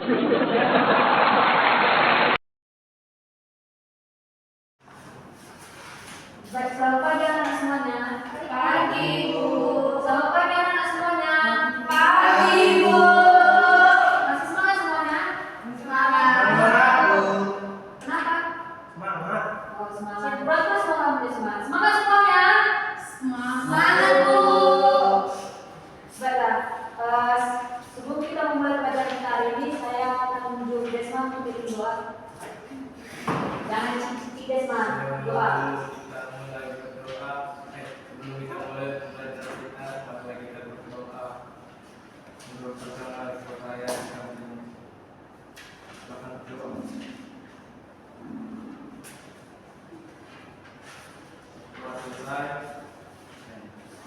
Baik, selamat pagi anak semuanya. Pagi, Bu. Selamat pagi anak semuanya. Pagi, Bu. Masih semangat semuanya? Semangat. Bu. Kenapa? Semangat. Oh, semangat. Berapa semangat menjadi semangat? Semangat semuanya. Semangat, Bu. Baiklah, sebelum kita memulai pelajaran kita hari ini, saya akan menunjuk Desman untuk bikin doa. Jangan cicik Desman, doa. Sebelum kita mulai belajar kita, mari kita berdoa. Menurut bersama supaya kita melakukan doa. Doa selesai.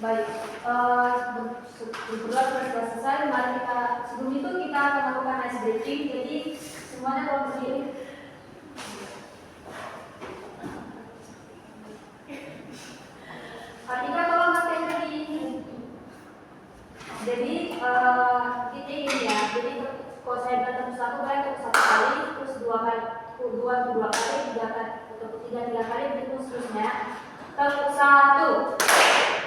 Baik, berdoa sudah selesai. Mari kita sebelum itu kita akan melakukan ice breaking. Jadi semuanya tolong berdiri. Artinya tolong pakai tadi. Jadi ini ya. Jadi kalau saya datang satu kali, satu kali, terus dua kali, dua kali, tiga kali, begitu seterusnya. Tepuk satu,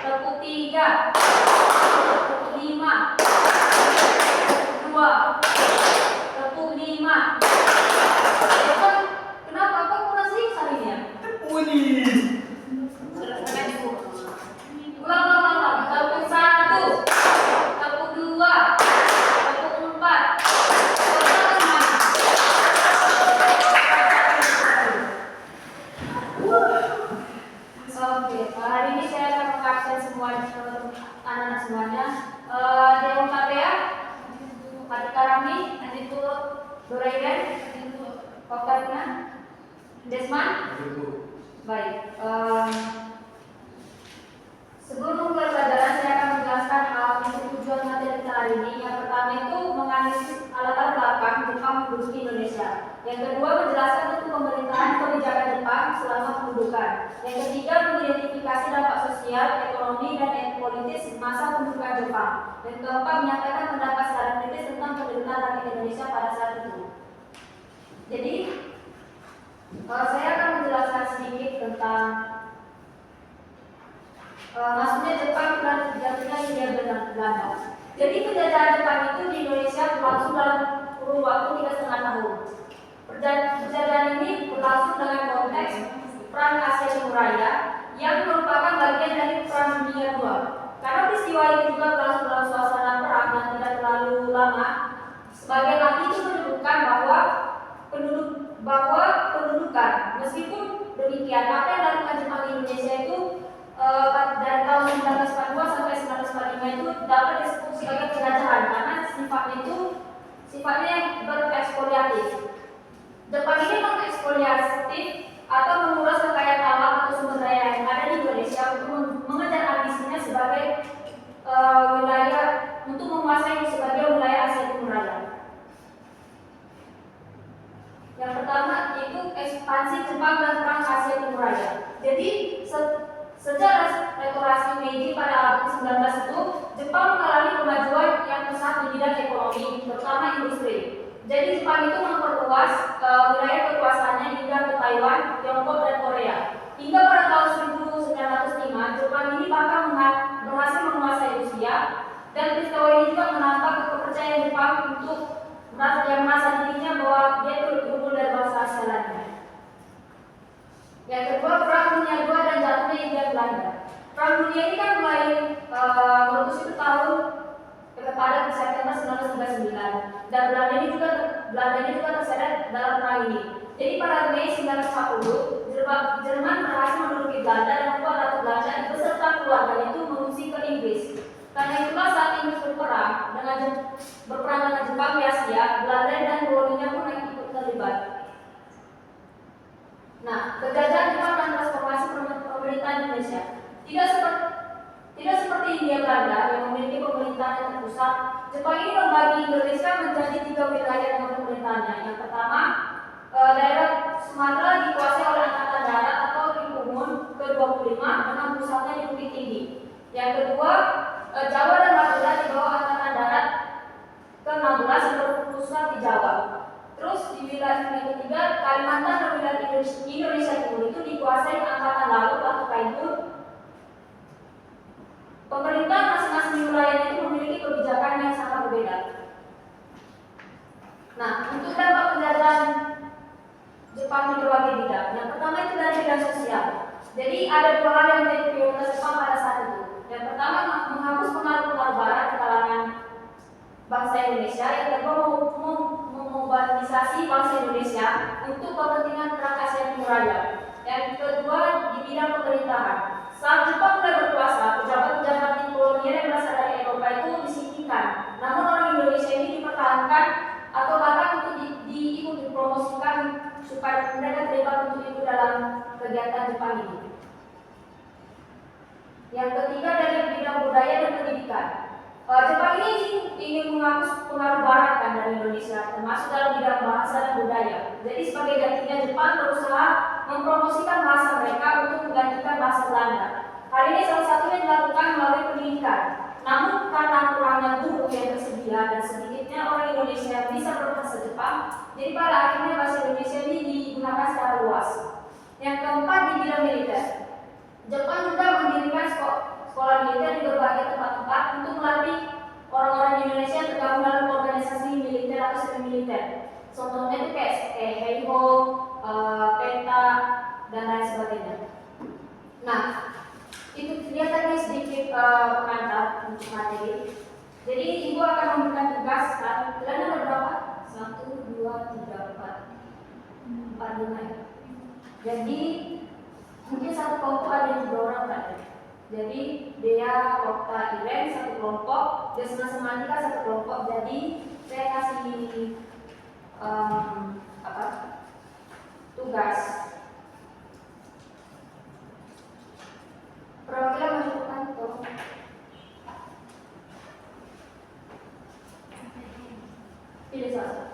tepuk tiga, tepuk lima, tepuk dua, tepuk lima. Kenapa? Kok kurang siksa ini ya? Ulang. Tepuk satu, tepuk dua, tepuk empat. Oke, hari ini saya akan mengabsen semua anak-anak semuanya. Dewa Kapea, Fatika Rami, Anditu Doraiden, Oktarina, Desman. Baik. Sebelum memulai pelajaran, saya akan menjelaskan tujuan materi kita hari ini. Yang pertama itu menganalisis latar belakang Jepang menduduki Indonesia. Yang kedua menjelaskan tentang pemerintahan kebijakan Jepang selama pendudukan. Yang ketiga mengidentifikasi dampak sosial, ekonomi, dan politis masa pendudukan Jepang. Yang keempat menyampaikan pendapat secara kritis tentang pemerintahan rakyat Indonesia pada saat itu. Jadi saya akan menjelaskan sedikit tentang maksudnya Jepang dan jatuhnya Hindia Belanda. Jadi penjajahan Jepang itu di Indonesia berlangsung dalam kurun waktu 3,5 tahun. Penjajahan ini berlangsung dengan konteks Perang Asia Timur Raya yang merupakan bagian dari Perang Dunia II. Karena peristiwa ini juga berlangsung dalam suasana perang yang tidak terlalu lama, sebagian ahli itu menyebutkan bahwa pendudukan, meskipun demikian, apa yang dilakukan Jepang di Indonesia itu dari tahun 1942 sampai 1945 itu dapat disebut sebagai penjajahan karena sifatnya yang berekspoliatif. Jepang ini mengekspoliatif atau menguras kekayaan alam atau sumber daya yang ada di Indonesia untuk mengejar ambisinya sebagai wilayah untuk menguasai sebagai wilayah Asia Timur Raya. Yang pertama itu ekspansi Jepang dan Perang Asia Timur Raya. Jadi sejak restorasi Meiji pada abad ke-19 itu, Jepang mengalami kemajuan yang pesat di bidang ekonomi, terutama industri. Jadi Jepang itu memperluas wilayah kekuasaannya hingga ke Taiwan, Tiongkok, dan Korea. Hingga pada tahun 1905, Jepang ini bahkan berhasil menguasai Rusia, dan peristiwa ini juga menambah kepercayaan Jepang untuk yang merasa dirinya bahwa dia itu lebih unggul dari bangsa Asia lainnya. Yang kedua, Perang Dunia II dan jatuhnya Hindia Belanda. Perang Dunia ini kan mulai meletus itu tahun pada September 1939 dan Belanda ini juga terseret dalam perang ini. Jadi pada Mei 1940, Jerman berhasil menduduki Belanda dan membuat Ratu Belanda beserta keluarganya itu mengungsi ke Inggris. Karena itulah saat Inggris berperang dengan Jepang di Asia, Belanda dan koloninya pun ikut terlibat. Nah, penjajahan Jepang dan transformasi pemerintahan Indonesia tidak seperti Hindia Belanda yang memiliki pemerintahan yang terpusat. Jepang ini membagi Indonesia menjadi 3 wilayah dengan pemerintahannya. Yang pertama, daerah Sumatera dikuasai oleh Angkatan Darat atau Ripumun ke-25 dengan pusatnya di Bukit Tinggi. Yang kedua, Jawa dan Madura di bawah Angkatan Darat ke-16 yang berpusat di Jawa. Papua. Terus di wilayah yang ketiga, Kalimantan dan wilayah Indonesia Timur itu dikuasai angkatan laut atau KAIDUR. Pemerintah masing-masing wilayah itu memiliki kebijakan yang sangat berbeda. Nah, untuk dampak penjajahan Jepang di berbagai bidang. Yang pertama itu dari bidang sosial. Jadi ada dua hal yang menjadi prioritas Jepang pada saat itu. Yang pertama menghapus pengaruh-pengaruh Barat di kalangan bangsa Indonesia. Yang kedua memobilisasi bangsa Indonesia untuk kepentingan perang Asia Timur Raya. Yang kedua di bidang pemerintahan. Saat Jepang mulai berkuasa, pejabat-pejabat di kolonial yang berasal dari Eropa itu disingkirkan. Namun orang Indonesia ini dipertahankan atau bahkan untuk ikut dipromosikan supaya mereka terlibat untuk ikut dalam kegiatan Jepang ini. Yang ketiga dari bidang budaya dan pendidikan. Jepang ini ingin menghapus pengaruh Barat kan dari Indonesia, termasuk dalam bidang bahasa dan budaya. Jadi sebagai gantinya Jepang berusaha mempromosikan bahasa mereka untuk menggantikan bahasa Belanda. Hal ini salah satunya dilakukan melalui pendidikan. Namun karena kurangnya guru yang tersedia dan sedikitnya orang Indonesia yang bisa berbahasa Jepang, jadi pada akhirnya bahasa Indonesia ini digunakan secara luas. Yang keempat di bidang militer. Jepang juga mendirikan sekolah militer di berbagai tempat-tempat untuk melatih orang-orang di Indonesia yang tergabung dalam organisasi militer atau semi militer. Contohnya itu kayak Heiho, Penta, dan lain sebagainya. Nah, itu dia tadi sedikit pengantar untuk materi. Jadi ibu akan memberikan tugas. Kalian ada berapa? 1, 2, 3, 4, 5 ya. Jadi mungkin satu kelompok ada 3 orang kan? Jadi dia Okta Iren satu kelompok, Desna Semantika satu kelompok. Jadi saya kasih tugas. Perwakilan masukkan tolong. Pilih salah.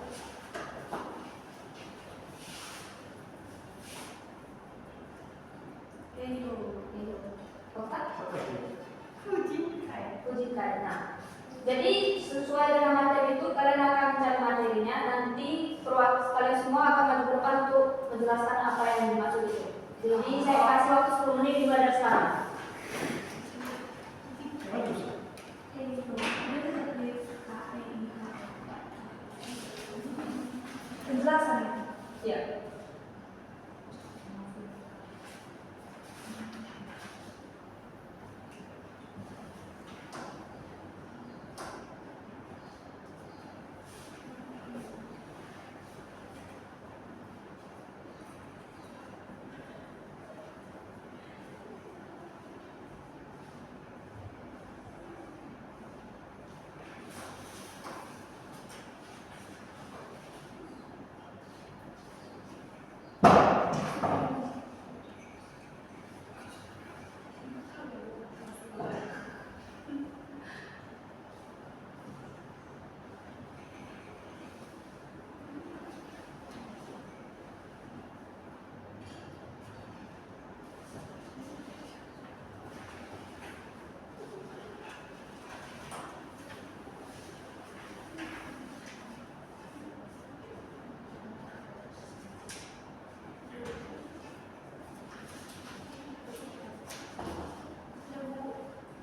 Ujikan. Nah, jadi sesuai dengan materi itu kalian akan mencari materinya. Nanti kalian semua akan maju ke depan untuk menjelaskan apa yang dimaksud itu. Jadi saya kasih waktu 10 menit dimulai dari sekarang. Penjelasan. Ya.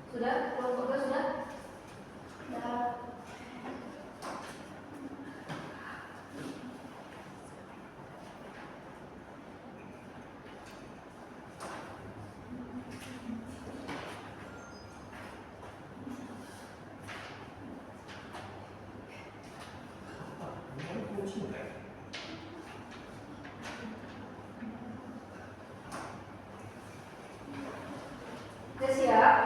Sudah? Kelompok 2 sudah? Sudah. Sudah siap?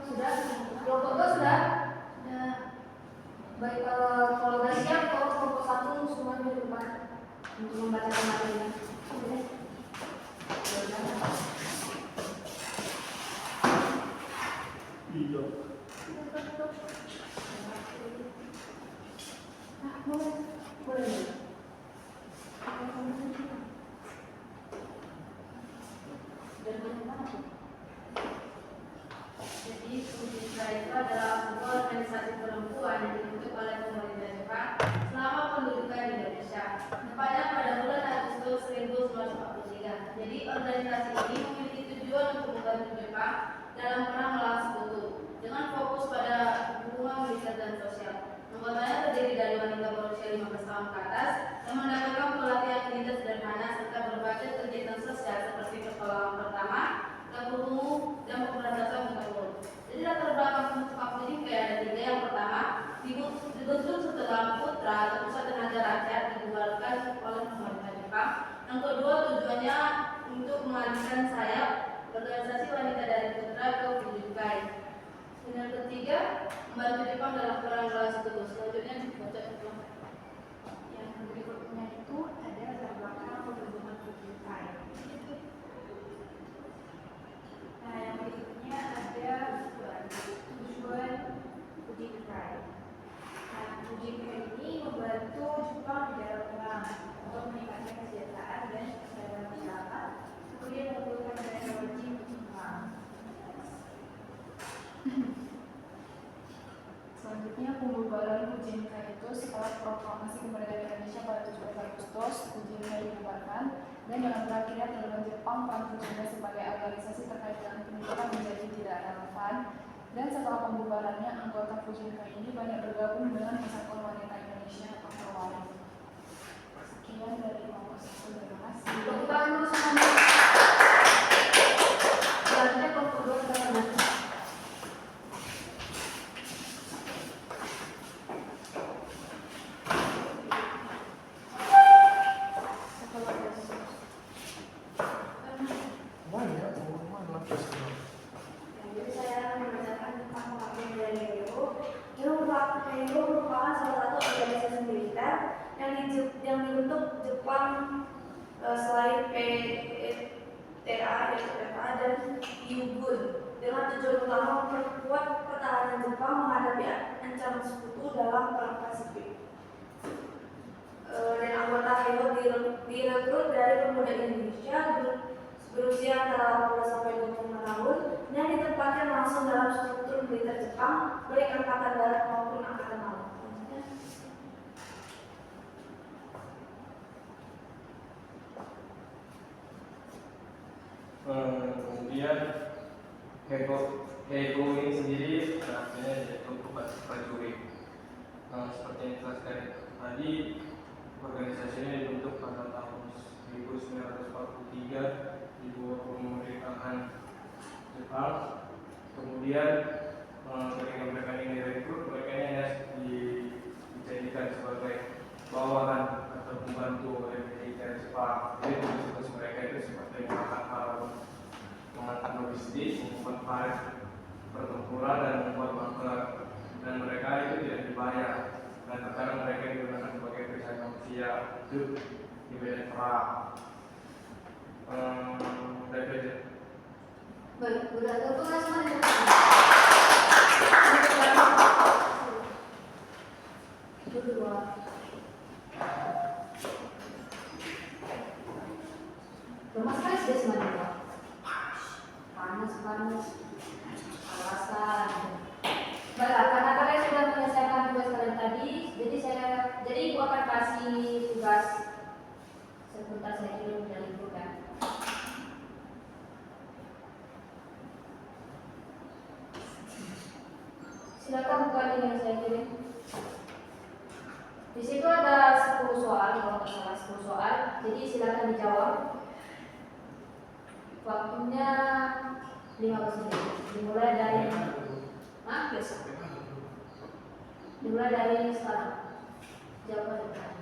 Sudah? Kelompok 2 sudah? Sudah. Baik, kalau sudah siap, kalau kelompok 1 semuanya di depan untuk membacakan materinya. Boleh. Jadi Fujitra itu adalah sebuah organisasi perempuan yang dibentuk oleh pemerintah Jepang selama pendudukan di Indonesia. Tepatnya pada bulan Agustus 1943. Jadi organisasi ini memiliki tujuan untuk membantu Jepang dalam perang melawan sekutu dengan fokus pada hubungan militer dan sosial. Anggotanya terdiri dari wanita berusia 15 tahun ke atas yang mendapatkan pelatihan militer sederhana serta berbagai kegiatan sosial seperti pertolongan pertama, dapur umum, dan pemberantasan muntah. Jadi latar belakang pembentuk kampus ini kayak ada tiga. Yang pertama, dibentuk setelah Putra atau Pusat Tenaga Rakyat dibubarkan oleh pemerintah Jepang. Yang kedua, tujuannya untuk mengalihkan sayap organisasi wanita dari Putra ke Fujitsu. Dan yang ketiga, membantu Jepang dalam perang melawan sekutu. Selanjutnya dibaca itu. Yang berikutnya itu ada latar belakang pembentukan Fujitsu. Nah, yang berikutnya ada tujuan Fujitsu. Nah, Fujitsu ini membantu Jepang di dalam perang untuk meningkatkan kesejahteraan dan kesehatan masyarakat, kemudian mengumpulkan teknologi untuk Jepang. Selanjutnya, pembubaran Fujitsu itu setelah proklamasi kemerdekaan Indonesia pada 17 Agustus, Fujitsu dibubarkan dan dengan berakhirnya kedaulatan Jepang, peran Fujitsu sebagai organisasi terkait dengan pendidikan menjadi tidak relevan. Dan setelah pembubarannya, anggota Fujitsu ini banyak bergabung dengan Persatuan Wanita Indonesia atau Perwali. Sekian dari kelompok 1, terima kasih. Tepuk tangan dulu semuanya. Selanjutnya kelompok 2 kita akan Jadi saya akan membacakan tentang pengabdian dari Hero. Hero merupakan salah satu organisasi militer yang dibentuk Jepang selain PTA dan Yugun dengan tujuan utama memperkuat pertahanan Jepang menghadapi ancaman sekutu dalam perang Pasifik. Dan anggota Hero direkrut dari pemuda Indonesia berusia antara 18 sampai 25 tahun dan ditempatkan langsung dalam struktur militer Jepang, baik angkatan darat maupun angkatan laut. Kemudian Hego ini sendiri artinya yaitu prajurit. Seperti yang dijelaskan tadi, organisasi ini dibentuk pada tahun 1943 di bawah pemerintahan Jepang. Kemudian ketika mereka ini direkrut, mereka ini dijadikan sebagai bawahan atau pembantu oleh militer Jepang. Jadi tugas mereka itu seperti mengangkat logistik, membuat parit pertempuran dan membuat bunker. Dan mereka itu tidak dibayar. Dan terkadang mereka digunakan sebagai perisai manusia hidup di medan perang. Baik, sudah tertulis semuanya. Kedua. Lemas sekali sudah semuanya, Pak. Panas. Alasan. Baiklah, karena kalian sudah menyelesaikan tugas kalian tadi, jadi Ibu akan kasih tugas sebentar saya kirim dari Ibu kan. Silakan buka link yang saya kirim. Di situ ada 10 soal, kalau nggak salah 10 soal. Jadi silakan dijawab. Waktunya 15 menit. Dimulai dari Dimulai dari sekarang. Jawab pertanyaan.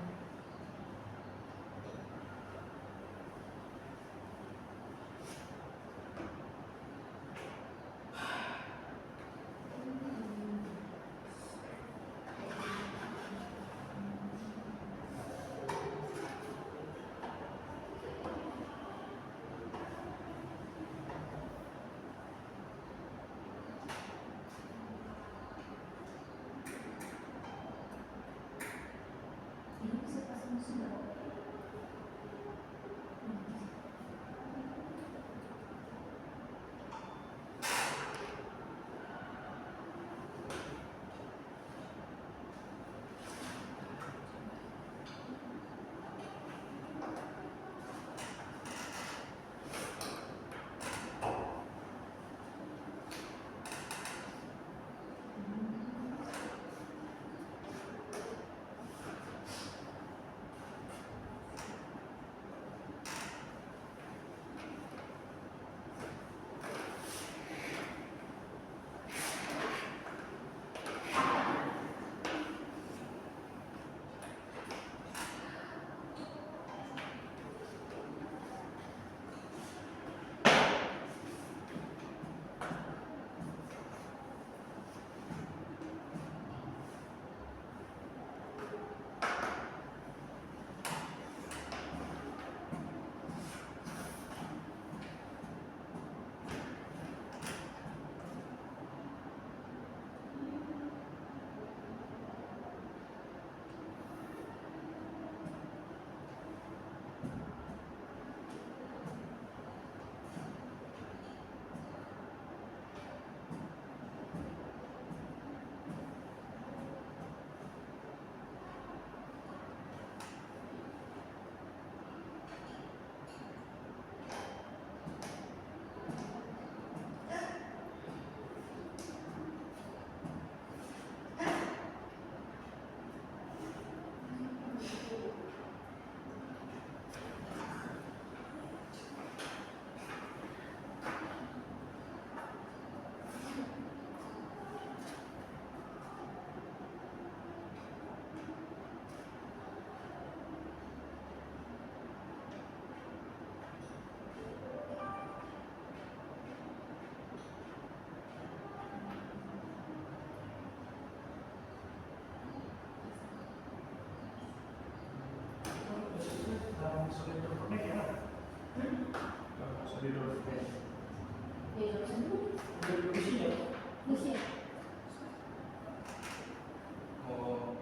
Oh,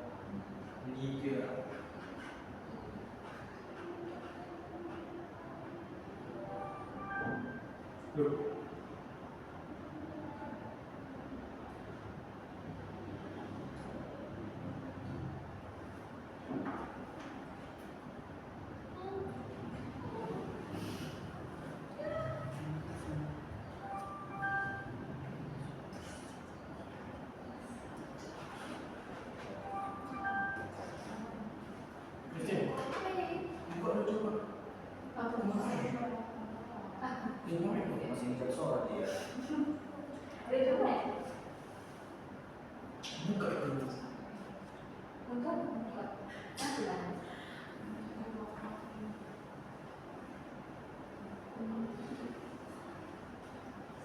tiga. Loh. Masih ingat sholat ya. Ada coba ya? Buka itu. Enggak, enggak. Masih lah.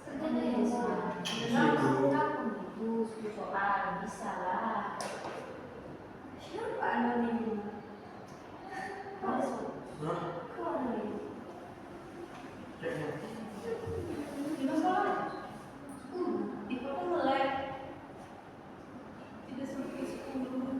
Sebenarnya ya sih. Kamu itu soal bisa lah. Siapa anonim? Masuk. Kau anonim. Di masalah. Itu kan melek. Tidak sampai 10.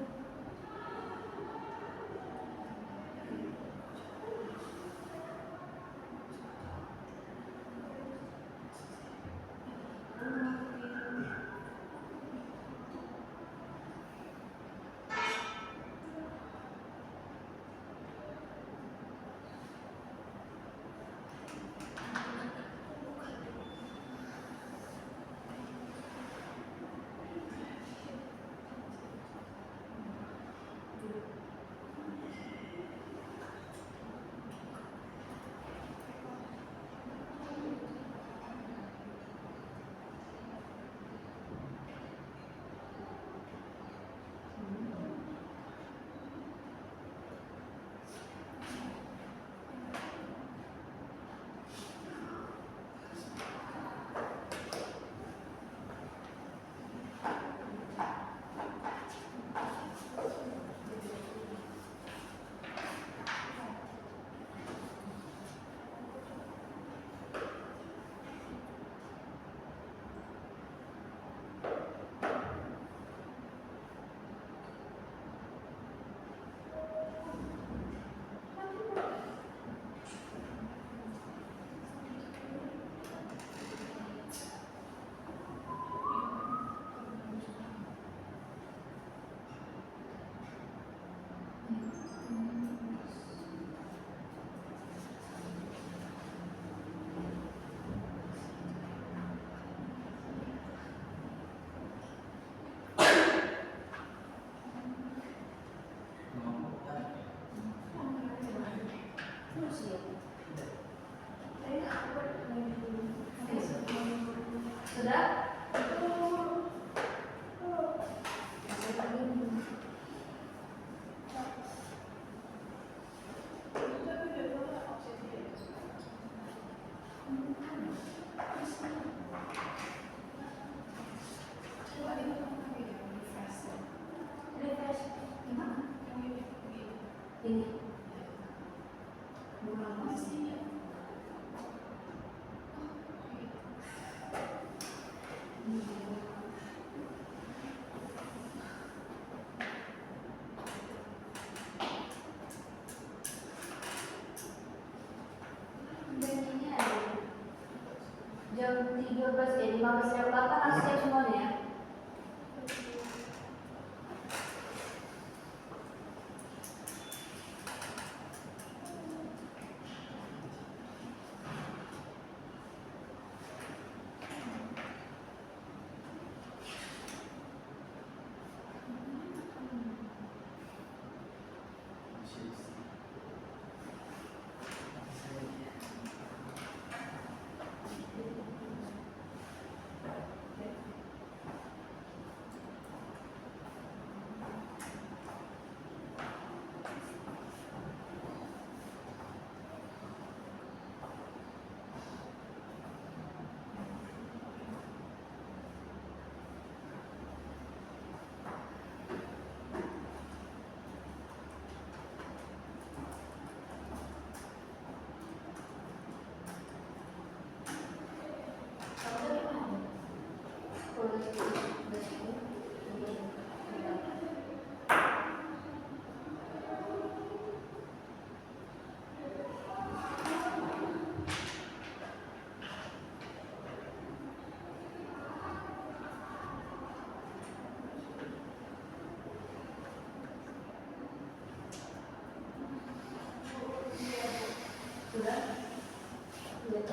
jam 15:08 harus siap semuanya ya. Sudah? Sudah.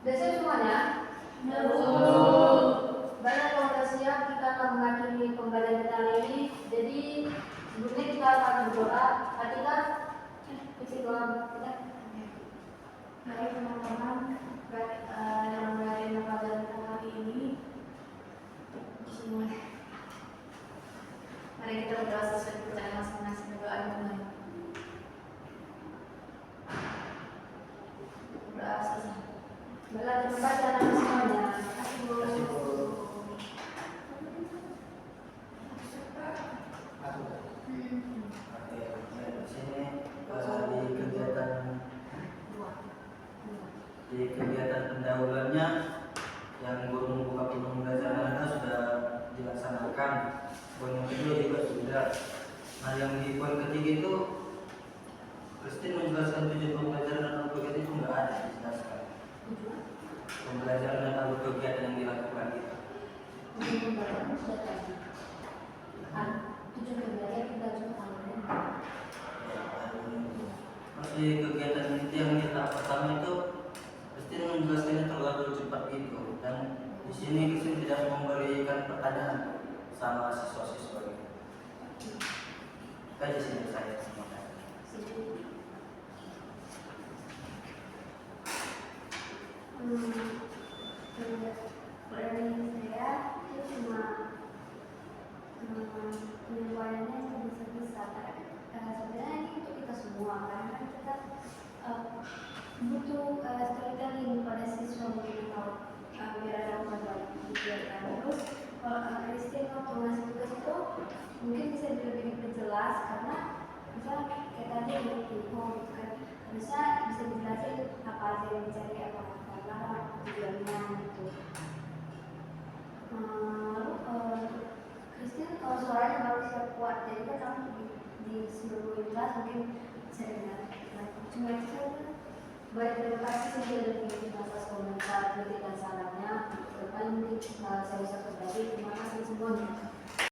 Sudah siap semuanya? Baiklah, kalau sudah siap, kita akan mengakhiri pembelajaran kita hari ini. Jadi sebelumnya kita akan berdoa. Ketika isi doa kita. Mari teman-teman yang mengakhiri pelajaran kita hari ini semua. Mari kita berdoa sesuai kepercayaan masing-masing. Berdoa dimulai. Berdoa selesai. Baiklah, terima kasih anak semuanya. Di kegiatan pendahuluannya yang guru membuka pembelajaran Anda sudah dilaksanakan. Poin yang kedua juga sudah. Nah, yang di poin ketiga itu Christine menjelaskan tujuan pembelajaran dan kegiatan itu enggak ada dijelaskan. Pembelajaran dan alur kegiatan yang dilakukan itu. Tujuan kegiatan kita juga alurnya. Terus di kegiatan inti yang di tahap pertama itu Christine menjelaskannya terlalu cepat gitu, dan di sini Christine tidak memberikan pertanyaan sama siswa-siswa gitu. Kayak di sini saya semua. Planning saya itu cuma penyampaiannya sebisa-bisa. Sebenarnya ini untuk kita semua, karena kita butuh storytelling pada siswa mungkin kalau biar ada pemahaman kan. Terus kalau Christine waktu ngasih tugas itu mungkin bisa lebih diperjelas, karena misalnya kayak tadi ada bingung kan, bisa dijelasin apa aja yang dicari, apa tujuannya gitu. Lalu Christine suaranya bagus ya, kuat, jadi kan kamu di seluruh kelas mungkin bisa dengar. Cuma itu saja. Baik, terima kasih Cynthia dan Kevin atas komentar, kritik dan sarannya. Depan saya bisa berbagi. Terima kasih semuanya.